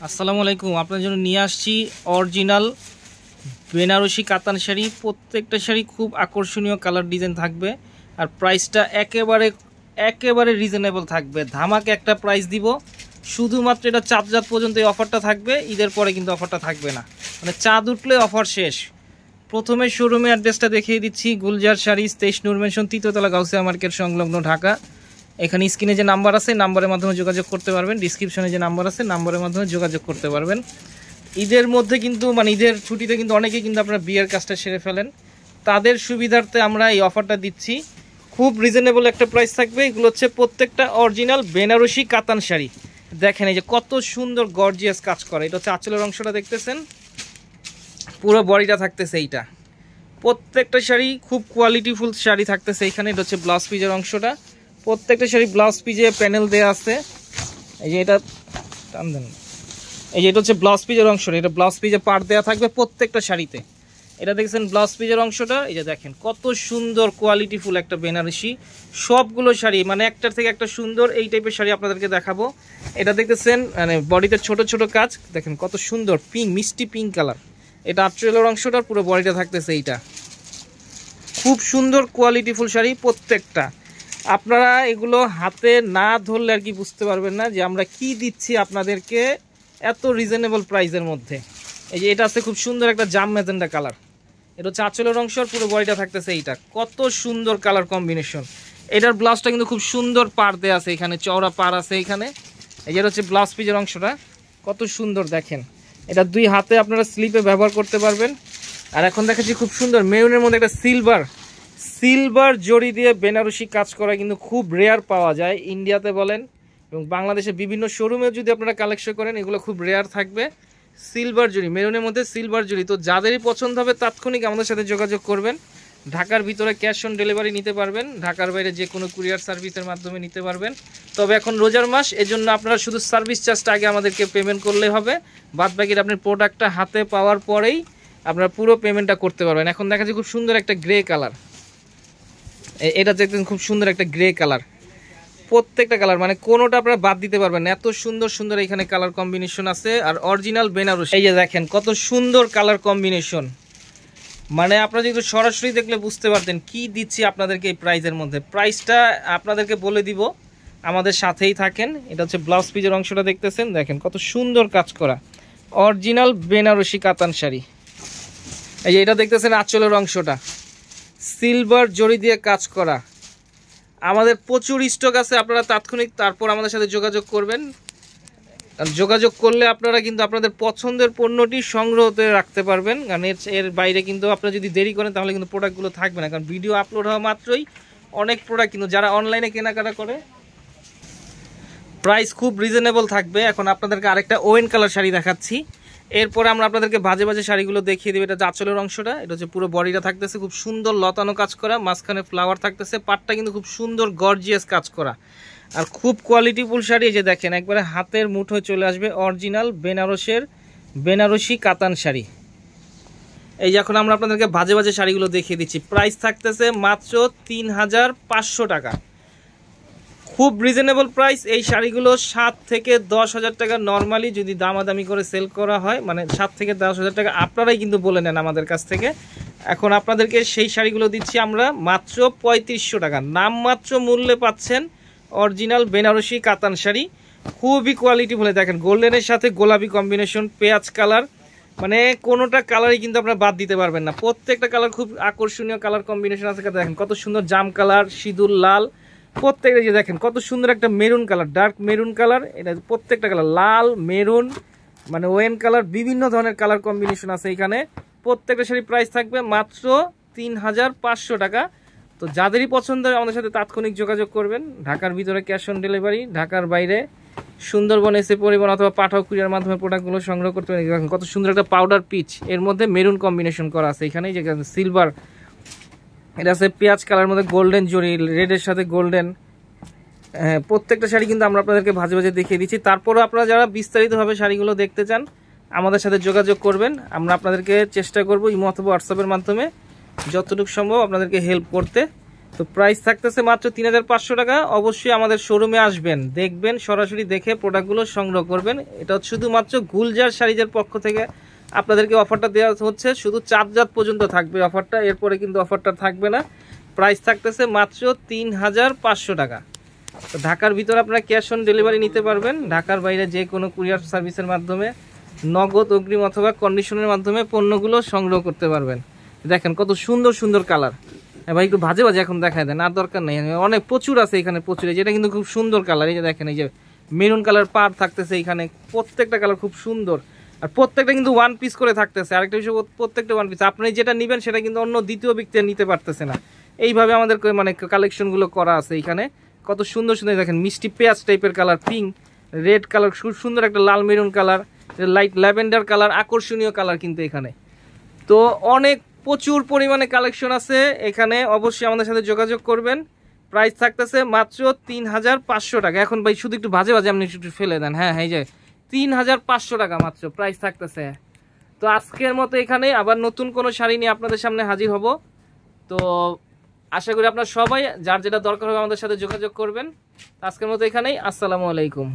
আসসালামু আলাইকুম। আপনার জন্য নিয়ে আসছি অরিজিনাল বেনারসি কাতান শাড়ি। প্রত্যেকটা শাড়ি খুব আকর্ষণীয় কালার ডিজাইন থাকবে, আর প্রাইসটা একেবারে রিজনেবল থাকবে। ধামাকে একটা প্রাইস দিব। শুধুমাত্র এটা চাঁদ রাত পর্যন্ত এই অফারটা থাকবে, ঈদের পরে কিন্তু অফারটা থাকবে না। মানে চাঁদ উঠলে অফার শেষ। প্রথমে শোরুমের অ্যাড্রেসটা দেখিয়ে দিচ্ছি, গুলজার শাড়িজ, 23 নূর মেনশন, 3য় তলা, গাউসিয়া মার্কেট সংলগ্ন, ঢাকা। এখানে স্ক্রিনে যে নাম্বার আছে, নাম্বারের মাধ্যমে যোগাযোগ করতে পারবেন। ডিসক্রিপশনে যে নাম্বার আছে, নাম্বারের মাধ্যমে যোগাযোগ করতে পারবেন। ঈদের মধ্যে কিন্তু ঈদের ছুটিতে কিন্তু অনেকেই কিন্তু আপনারা বিয়ের কাজটা সেরে ফেলেন, তাদের সুবিধার্থে আমরা এই অফারটা দিচ্ছি। খুব রিজনেবল একটা প্রাইস থাকবে। এগুলো হচ্ছে প্রত্যেকটা অরিজিনাল বেনারসি কাতান শাড়ি। দেখেন এই যে কত সুন্দর গর্জিয়াস কাজ করে। এটা হচ্ছে আঁচলের অংশটা দেখতেছেন, পুরো বডিটা থাকতেছে এইটা। প্রত্যেকটা শাড়ি খুব কোয়ালিটিফুল শাড়ি থাকতেছে এখানে। এটা হচ্ছে ব্লাউজ পিজের অংশটা। প্রত্যেকটা শাড়ি ব্লাউজ পিজে প্যানেল দেওয়া আছে। এই যে এটা টান দেন, এই যে এটা হচ্ছে ব্লাউজ পিজের অংশটা। এটা ব্লাউজ পিজে পাড় দেওয়া থাকবে প্রত্যেকটা শাড়িতে। এটা দেখছেন ব্লাউজ পিজের অংশটা। এই যে দেখেন কত সুন্দর কোয়ালিটিফুল একটা বেনারসি। সবগুলো শাড়ি মানে একটার থেকে একটা সুন্দর। এই টাইপের শাড়ি আপনাদেরকে দেখাবো। এটা দেখতেছেন মানে বডিতে ছোট ছোট কাজ, দেখেন কত সুন্দর পিঙ্ক, মিষ্টি পিঙ্ক কালার। এটা আঁচলের অংশটার পুরো বডিটা থাকতেছে এইটা। খুব সুন্দর কোয়ালিটিফুল শাড়ি প্রত্যেকটা। আপনারা এগুলো হাতে না ধরলে আর কি বুঝতে পারবেন না যে আমরা কি দিচ্ছি আপনাদেরকে এত রিজনেবল প্রাইসের মধ্যে। এই যে এটা আছে খুব সুন্দর একটা জাম ম্যাজেন্ডা কালার। এটা হচ্ছে আঁচলের অংশ, আর পুরো বডিটা থাকতেছে এইটা। কত সুন্দর কালার কম্বিনেশন। এটার ব্লাউজটা কিন্তু খুব সুন্দর পাড় দেওয়া আছে, এখানে চওড়া পাড় আছে এখানে। এই যে হচ্ছে ব্লাউজ পিজের অংশটা, কত সুন্দর দেখেন। এটা দুই হাতে আপনারা স্লিপে ব্যবহার করতে পারবেন। আর এখন দেখাচ্ছি খুব সুন্দর মেরুনের মধ্যে একটা সিলভার জড়ি দিয়ে বেনারসি কাজ করা কিন্তু খুব রেয়ার পাওয়া যায় ইন্ডিয়াতে বলেন এবং বাংলাদেশে বিভিন্ন শোরুমে যদি আপনারা কালেকশন করেন, এগুলো খুব রেয়ার থাকবে। সিলভার জড়ি, মেরুনের মধ্যে সিলভার জড়ি। তো যাদেরই পছন্দ হবে তাৎক্ষণিক আমাদের সাথে যোগাযোগ করবেন। ঢাকার ভিতরে ক্যাশ অন ডেলিভারি নিতে পারবেন, ঢাকার বাইরে যে কোনো কুরিয়ার সার্ভিসের মাধ্যমে নিতে পারবেন। তবে এখন রোজার মাস, এজন্য আপনারা শুধু সার্ভিস চার্জটা আগে আমাদেরকে পেমেন্ট করলে হবে। বাদ বাকিটা আপনার প্রোডাক্টটা হাতে পাওয়ার পরেই আপনারা পুরো পেমেন্টটা করতে পারবেন। এখন দেখা যাচ্ছে খুব সুন্দর একটা গ্রে কালার। এটা দেখতেন খুব সুন্দর একটা গ্রে কালার। প্রত্যেকটা কালার মানে কোনোটা আপনারা বাদ দিতে পারবেন না, এত সুন্দর সুন্দর এখানে কালার কম্বিনেশন আছে। আর অরিজিনাল বেনারসি। এই যে দেখেন কত সুন্দর কালার কম্বিনেশন। মানে আপনারা যদি সরাসরি দেখলে বুঝতে পারতেন কি দিচ্ছি আপনাদেরকে এই প্রাইজের মধ্যে। প্রাইসটা আপনাদেরকে বলে দিব, আমাদের সাথেই থাকেন। এটা হচ্ছে ব্লাউজ পিজের অংশটা দেখতেছেন, দেখেন কত সুন্দর কাজ করা অরিজিনাল বেনারসি কাতান শাড়ি। এই যে এটা দেখতেছেন আঁচলের অংশটা, সিলভার জড়ি দিয়ে কাজ করা। আমাদের প্রচুর স্টক আছে, আপনারা তাৎক্ষণিক তারপর আমাদের সাথে যোগাযোগ করবেন। যোগাযোগ করলে আপনারা কিন্তু আপনাদের পছন্দের পণ্যটি সংগ্রহতে রাখতে পারবেন। কারণ এর বাইরে কিন্তু আপনারা যদি দেরি করেন তাহলে কিন্তু প্রোডাক্টগুলো থাকবে না। কারণ ভিডিও আপলোড হওয়া মাত্রই অনেক প্রোডাক্ট কিন্তু যারা অনলাইনে কেনাকাটা করে, প্রাইস খুব রিজনেবল থাকবে। এখন আপনাদেরকে আরেকটা ওয়েন কালার শাড়ি দেখাচ্ছি, এরপরে আমরা আপনাদেরকে ভাজে ভাজে শাড়িগুলো দেখিয়ে দেবো। এটা আঁচলের অংশটা, এটা হচ্ছে পুরো বডিটা থাকতেছে খুব সুন্দর লতানো কাজ করা, মাঝখানে ফ্লাওয়ার থাকতেছে। পাটটা কিন্তু খুব সুন্দর গর্জিয়াস কাজ করা আর খুব কোয়ালিটিফুল শাড়ি। এই যে দেখেন একবারে হাতের মুঠোয় চলে আসবে অরিজিনাল বেনারসি কাতান শাড়ি। এই যে এখন আমরা আপনাদেরকে ভাজে ভাজে শাড়িগুলো দেখিয়ে দিচ্ছি। প্রাইস থাকতেছে মাত্র 3500 টাকা। খুব রিজনেবল প্রাইস। এই শাড়িগুলো 7 থেকে 10,000 টাকা নর্মালি যদি দামাদামি করে সেল করা হয়, মানে 7 থেকে 10,000 টাকা আপনারাই কিন্তু বলে নেন আমাদের কাছ থেকে। এখন আপনাদেরকে সেই শাড়িগুলো দিচ্ছি আমরা মাত্র 3500 টাকা। নামমাত্র মূল্যে পাচ্ছেন অরিজিনাল বেনারসি কাতান শাড়ি। খুবই কোয়ালিটি বলে দেখেন, গোল্ডেনের সাথে গোলাপি কম্বিনেশন, পেঁয়াজ কালার, মানে কোনোটা কালারই কিন্তু আপনারা বাদ দিতে পারবেন না। প্রত্যেকটা কালার খুব আকর্ষণীয় কালার কম্বিনেশন আছে। দেখেন কত সুন্দর জাম কালার, সিঁদুর লাল, প্রত্যেকটা যে দেখেন কত সুন্দর একটা maroon colour, dark maroon colour. এটা প্রত্যেকটা কালার লাল, মেরুন, মানে ওয়েন কালার, বিভিন্ন ধরনের কালার কম্বিনেশন আছে এখানে। প্রত্যেকটা শাড়ি প্রাইস থাকবে মাত্র 3500 টাকা। তো যাদেরই পছন্দ হয় আমাদের সাথে তাৎক্ষণিক যোগাযোগ করবেন। ঢাকার ভিতরে ক্যাশ অন ডেলিভারি, ঢাকার বাইরে সুন্দরবন এসে পরিবহন অথবা পাঠাও কুরিয়ার মাধ্যমে প্রোডাক্টগুলো সংগ্রহ করতে পারেন। কত সুন্দর একটা পাউডার পিচ, এর মধ্যে মেরুন কম্বিনেশন করা আছে এখানে। যে সিলভার, এটা আছে পেঁয়াজ কালার মধ্যে গোল্ডেন জরি, রেডের সাথে গোল্ডেন। হ্যাঁ, প্রত্যেকটা শাড়ি কিন্তু আমরা আপনাদেরকে ভাজে ভাজে দেখিয়ে দিচ্ছি। তারপরও আপনারা যারা বিস্তারিতভাবে শাড়িগুলো দেখতে চান আমাদের সাথে যোগাযোগ করবেন। আমরা আপনাদেরকে চেষ্টা করব ইমো অথবা হোয়াটসঅ্যাপের মাধ্যমে যতটুকু সম্ভব আপনাদেরকে হেল্প করতে। তো প্রাইস থাকতেছে মাত্র 3500 টাকা। অবশ্যই আমাদের শোরুমে আসবেন, দেখবেন, সরাসরি দেখে প্রোডাক্টগুলো সংগ্রহ করবেন। এটা শুধুমাত্র গুলজার শাড়িজের পক্ষ থেকে আপনাদেরকে অফারটা দেওয়া হচ্ছে, শুধু 4 রাত পর্যন্ত থাকবে অফারটা, এরপরে কিন্তু অফারটা থাকবে না। প্রাইস থাকতেছে মাত্র 3500 টাকা। তো ঢাকার ভিতরে আপনারা ক্যাশ অন ডেলিভারি নিতে পারবেন, ঢাকার বাইরে যে কোনো কুরিয়ার সার্ভিসের মাধ্যমে নগদ, অগ্রিম অথবা কন্ডিশনের মাধ্যমে পণ্যগুলো সংগ্রহ করতে পারবেন। দেখেন কত সুন্দর সুন্দর কালার। ভাই একটু ভাজে ভাজে এখন দেখায় দেন, আর দরকার নেই, অনেক প্রচুর আছে এখানে, প্রচুর। যেটা কিন্তু খুব সুন্দর কালার, এই যে দেখেন, এই যে মেরুন কালার পার থাকতেছে এখানে, প্রত্যেকটা কালার খুব সুন্দর। আর প্রত্যেকটা কিন্তু ওয়ান পিস করে থাকতেছে। আরেকটা বিষয়, প্রত্যেকটা ওয়ান পিস। আপনি যেটা নেবেন সেটা কিন্তু অন্য দ্বিতীয় ব্যক্তি নিতে পারতেছে না। এইভাবে আমাদের মানে কালেকশনগুলো করা আছে এখানে। কত সুন্দর সুন্দর দেখেন, মিষ্টি পেঁয়াজ টাইপের কালার, পিঙ্ক, রেড কালার, খুব সুন্দর একটা লাল maroon colour, light lavender colour, আকর্ষণীয় কালার কিন্তু এখানে। তো অনেক প্রচুর পরিমাণে কালেকশন আছে এখানে, অবশ্যই আমাদের সাথে যোগাযোগ করবেন। প্রাইস থাকতেছে মাত্র 3500 টাকা। এখন ভাই শুধু একটু ভাজে ভাজে আপনি একটু ফেলে দেন। হ্যাঁ, এই যে 3500 টাকা মাত্র প্রাইস থাকতেছে। তো আজকের মতো এখানে আবার নতুন কোনো শাড়ি নিয়ে আপনাদের সামনে হাজির হব। তো আশা করি আপনারা সবাই যার যেটা দরকার হবে আমাদের সাথে যোগাযোগ করবেন। আজকের মতো এখানেই, আসসালামু আলাইকুম।